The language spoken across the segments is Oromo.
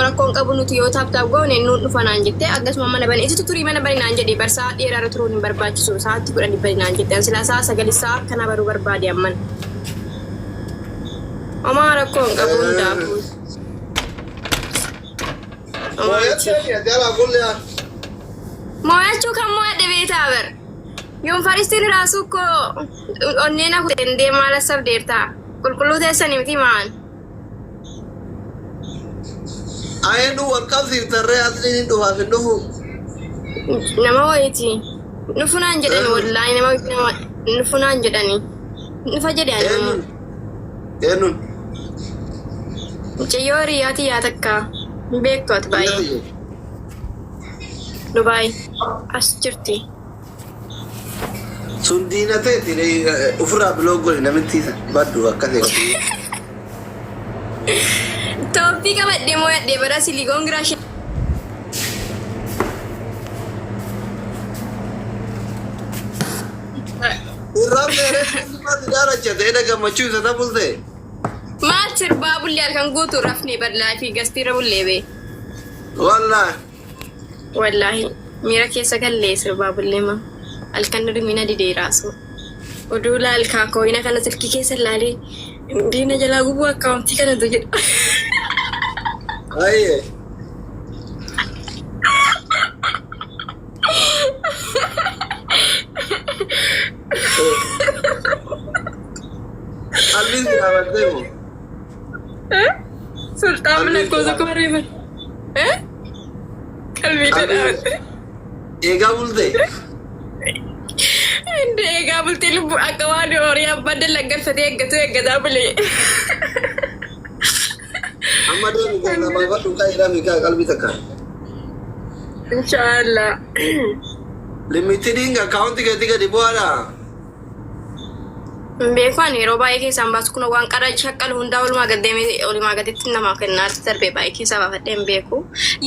rakkoon qabu nuti yoo taaptaaf goone nuun dhufanaan jettee akkasuma mana bane isitu turii mana bane naan jedhee barsaa dheeraarra turuun hin barbaachisu sa'aatti 10 bane naan jettee silaa sa'a 9 sa'a kana baruu barbaade amman omaa rakkoon qabu hundaafu mo'achuu kan mo'adhe beetaa bar yoon faristiin raasuu ko onneen hafuuteen deemaa lassaf deertaa qulqulluu teessanii miti maan Ayendu warqab siftarree asliin hin dhufaaf hin dhufu. Nama wayiiti. Nufunaan jedhani wallaahi nama nufunaan jedhani. Nufa jedhani. Eenyuun? Mucayyoo hiriyaati yaa takka. Beektu ati baay'ee. Dubaay as jirti. Sun diina ta'eeti ofirraa bilooggoon namittiisa baddu akkasii. Topi kamat demo ya de bara silikon grashi. Urang mere mati dara chate eda gamachu sa tabulte. Matir babul liar kan gutu rafni badla fi gastira bullebe. Wallahi. Wallahi mira kesa kalle sir babul lema. Alkan mina di deraso. Odula alka ko ina kana silki kesa lali. Dina jala gubu account kana to jid. Aye. Alvin dirawat demo. Sultan mana cosa correva? Kalbi dirawat. Ega bulte. Ende ega bulte lubu akawani ori abadal lagar fate ega dabule. Amma dai mu ga ba ba duka ira mi ga kalbi taka. Inshallah. Limited account ke tiga di bawah. Beekwani yeroo baay'ee keessaan baasu kun waan qara shaqqal hundaa walumaa gaditti namaa kennaatti darbee baay'ee keessaa baafadhee hin beeku.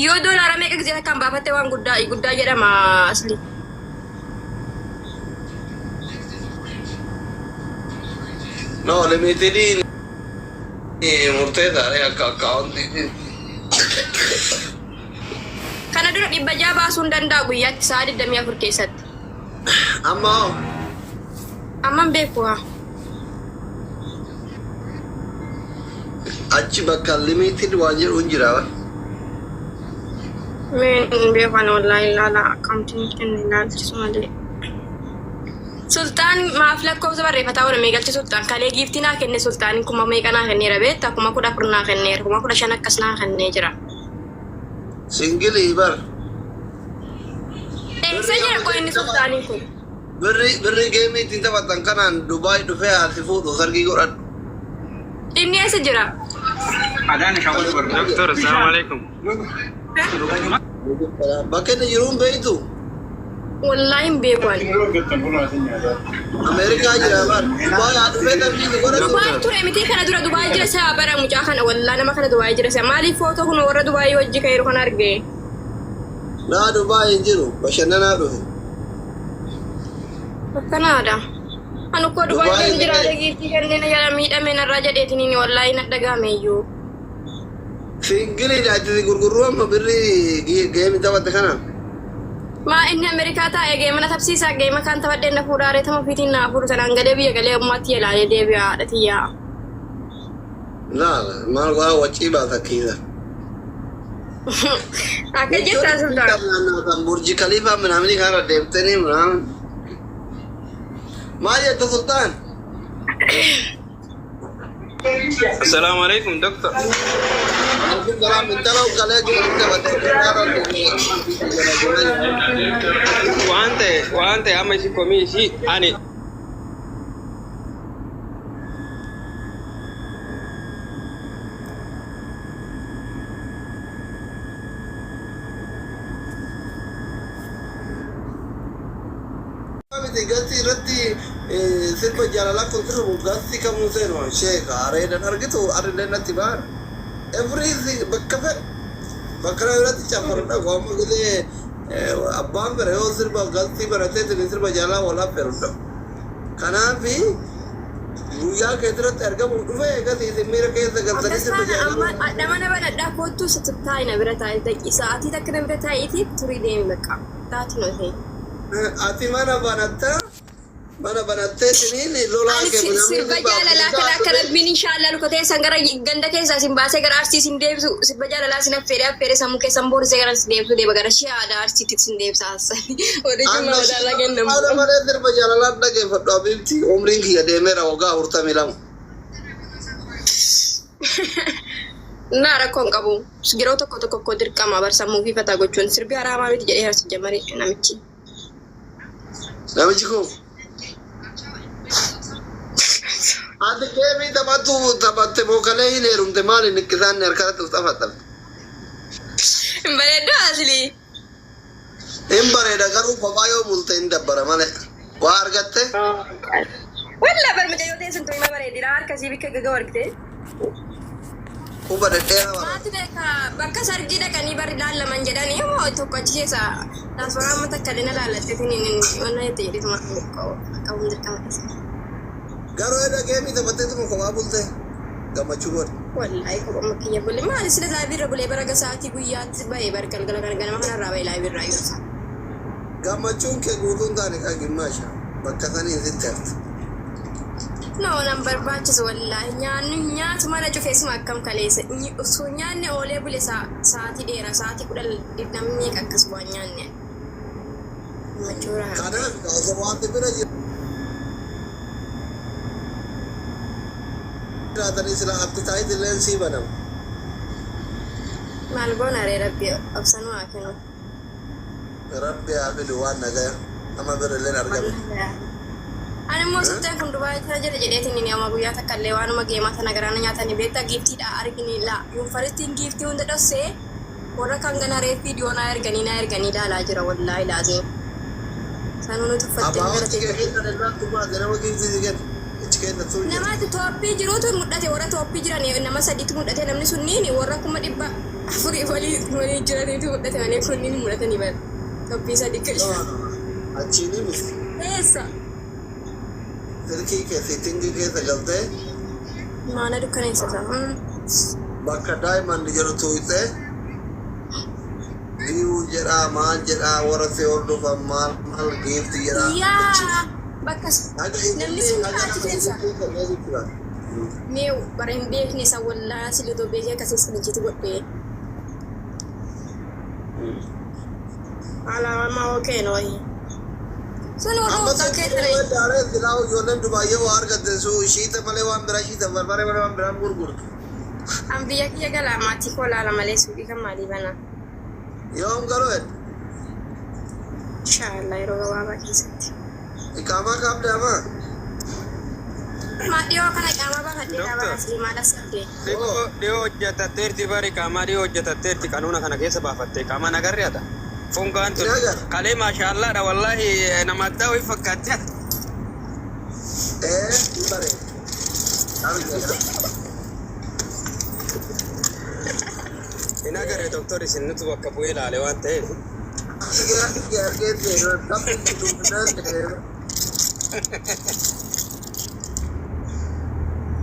Yoo doolaara meeqa gisee kan baafatte waan guddaa jedhama asli. No, limited murteedha account. Kana dura 100 baasuun danda'a guyyaatti sa'a 24 keessatti. Amman beeku haa. Achi bakka limited waan jedhuun jira. Meen beekan wallahi ilaala akkaawuntiin kenna ilaalchisu malee. Sultaan maaf lakkoofsa barreeffataa oole meeqalchi sultaan kalee giiftii naa kenne sultaaniin kuma meeqa naa kenneera beektaa kuma 14 naa kenneera kuma 15 akkas naa kennee jira. Singilii bar. Eessa jira qo'inni inni sultaaniin kun? Birri geemii ittiin taphatan kanaan Dubaay dhufee haati fuudhu sargii godhadhu. Inni eessa jira? Doktor, assalamualaikum. Bakka inni jiruun beektu? Wallahi hin beekan. Ameerikaa jira bar. Dubaay haa dhufee tarbiitti godhatu. Dubaay ture miti kana dura Dubaay jira saa bara mucaa kana wallahi nama kana Dubaay jira saa maaliif footoo kun warra Dubaay wajji ka'eeru kan arge? Naa Dubaay hin jiru bashannanaa dhufe. Akkanaadha. Anu koo Dubaay hin jiraate giiftii kanneen jala miidhame narraa jedheetiniin wallahi na dhagaameeyyuu. Singiliidha itti gurguruu amma birri geemii taphatte kanaan. Maa inni Ameerikaa taa'ee geemana tapsiisaa geema kan taphadhee na fuudhaaree tama ofiitiin na fuudhu sanaan galee biyya galee ammaatti yaalaalee deebi'a haadha xiyyaa. Laala maal waa waccii baata kiisa. Akka jettaa sultaan. Burji Khalifa minamini kana deemtanii minaamin. Maal jetta sultaan? Assalamualaikum, doktor. Waalaikumsalam. Mintalau kalian juga Wante ama si komisi ani. Gasti rati sirba jalala kontrol gasti kamu seno sheikh are dan argitu are dan nanti bar everything bakra rati chamar na gomu gede abbam bere o sirba gasti barate te sirba jala wala peruda kana bi guyyaa keessatti argamu dhufee eegas miira keessa galtanii sirba jaalala. Namana baladhaa kootu sittaa bira taa'e sa'aatii takka na bira taa'eeti turii deemi bakka taati no ta'e. Ati mana banattee siniin lolaa kee sirba jaalalaa kana akka rabbiin inshaallah lukatee sangara ganda keessaa sin baasee gara arsii sin deebisu sirba jaalalaa sin affeeree sammuu keessan boorisee gara sin deebisu deeba gara shii aadaa arsiitti sin deebisa haasani. Odeeffannoo madaalaa kennamu. Haala malee sirba jaalalaa dhaggeeffadhu abiibti umriin kiyya deemeera waggaa 42. Naa rakkoon qabu yeroo tokko dirqama barsammuu fi fataa gochuun sirbi haraamaa miti jedhee harsi jammaree namichi. Namichi koo. Ati keemii taphatte bookalee hin heerumte maali niqqisaan harkatti uftafatta? Hin bareedduu asli. Hin bareeda garuu kophaa yoo bulte hin dabbara malee. Waa argatte? Walla barmucayyoo teessun tuima bareedina harkasii bikka gaga wargitee. Kuba dhedheeraa bara. Maati beekaa bakka sargii dhaqanii bari laallaman jedhanii immoo tokko achi keessa taasifamuu amma takka dina laallattee wanna jettee jedhituma qabuun dirqama keessa. Garuu edda geemii taphatteetuma kophaa bulte gammachuu godhe. Wallaahi kophaa makkiyya bulle maali sila laayibirra bulee bara sa'aatii guyyaatti bahee bari galgala ganama kanarraa bahee laayibirraa yoo isaa. Gammachuun kee guutuun taane kan gimmaasha bakka sanii sitti hafte. No, nan barbaachisu wallaahi nyaatu mana cufeessuma akkam kaleessa osoo nyaanne oolee bule sa'aatii dheeraa sa'aatii 10 akkas waan nyaanne. Machuura. Kanaaf osoo wanti bira jiraatanii sila appetite illee sii banamu. Maal goona ree rabbi obsanuu haa kennu. Rabbi haa fidu waan nagaya nama bira illee argame. Ani immoo sitteen kun Dubaay jira jedheetiin inni amma guyyaa takka illee waanuma geemaa sana garaana nyaatanii beektaa giiftiidha argini laa yuunifaristiin giiftii hunda dhossee warra kan gana reeffii diyoonaa erganii ilaalaa jira wallaahi laazee. Sanuu nuti uffattee gara teeku. Namaati tooppii jiruutu mul'ate warra tooppii jiran nama sadiitu mul'ate namni sunniin warra 400 walii jiraniitu mul'ate malee kunniin mul'atanii bara tooppii sadii galcha. Achiini miti. Eessa? Silkii keessiitingi keessa galtee. Maana dukkaneessa ta'a. Bakka daa'imman jedhu tuuxee. Biyuu jedhaa maal jedhaa warra si hordofan maal giifti jedhaa. Yaa bakka namni sun achi keessa. Mee bara hin beekne isa wallaa silitoo beekee akkasii silichitti godhee. Alaamaa okeen wayii. Sun warra waggaa keessa ree. Daaree silaa ijoolleen Dubaayee waa argatte sun shiita malee waan biraa shiita barbaaree malee waan biraan gurgurtu. An biyya kiyya galaa maatii koo laala malee suuqii kan maalii banaa. Yoom galuu heddu. Inshaallah yeroo gabaabaa keessatti. Iqaamaa kaabdaamaa. Dhiyoo kana iqaamaa baafadhee dhaabaa asii maal asirree. Dhiyoo hojjetatteerti bari qaamaa dhiyoo hojjetatteerti kanuuna kana keessa baafatte qaamaa nagarri ata. Fungaan tun kalee maashaallaadha wallaahi nama addaa wayii fakkaatti ata. Bare. Hin agarre doktor isin nuti bakka bu'ee ilaale waan ta'eef.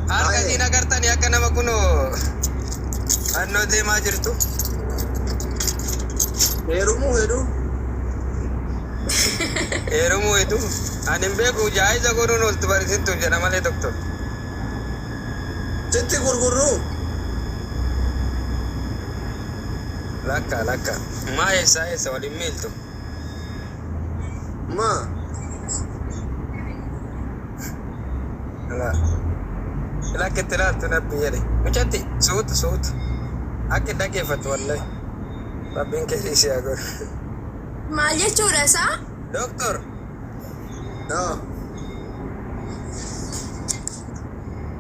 Harkasiin agartanii akka nama kunoo annoo deemaa jirtu. Heerumuu heduu. Heerumuu heduu. Ani hin beeku jaayiza godhuun oltu barisittu jedha malee doktor. Sitti gurgurruu. Lakka. Maa eessa waliin miiltu. Maa. Lakka itti ilaaltu nabbi jedhe. Mucatti suutu. Akka dhaggeeffatu wallahi. Rabbiin keessi haa godhu. Maal jechuudha isaa? Doktor.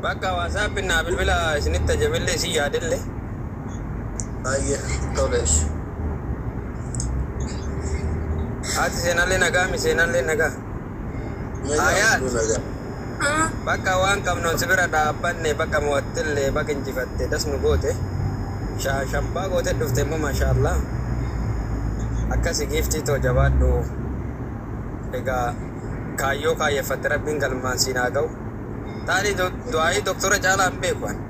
Bakka WhatsApp naa bilbila isinitti tajaajillee si yaadillee. Ayyee tolees. Ati seenallee nagaa mi seenallee nagaa. Ayaan. Bakka waan qabnoon si bira dhaabbanne bakka mo'attillee bakka injifatte das nu goote. Shabbaa goote dhufte immoo maashaallah. Akkasi giiftii too jabaadhu. Egaa kaayyoo kaayeffatte rabbiin galmaan siin haa ga'u. Taani du'aayi doktora caalaa hin beeku ani.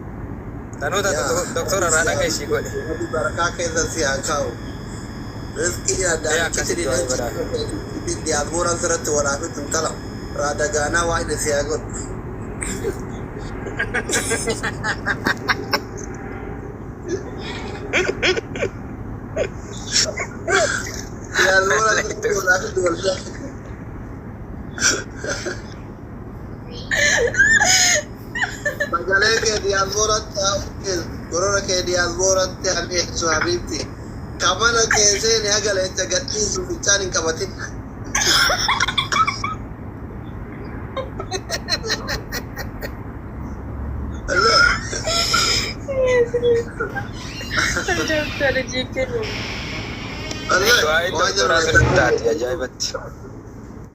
Tanuuta doktora irraa dhageeshii godhe. Barakaa keessa si haa kaa'u. Rizqii addaan kichiri diyaaspooraan sirratti waraabatu hin tala. Raadagaanaa waa inni si haa godhu. Diyaaspooraan sirratti waraabatu waldaa. Magalee kee diyaaspoorratti haa gorora kee diyaaspoorratti haa geessu habiibti. Kamana keessee ni agaleessa gadhiisu fichaan hin qabatin. Du'aayi doktoraa sirriitti taati ajaa'ibatti.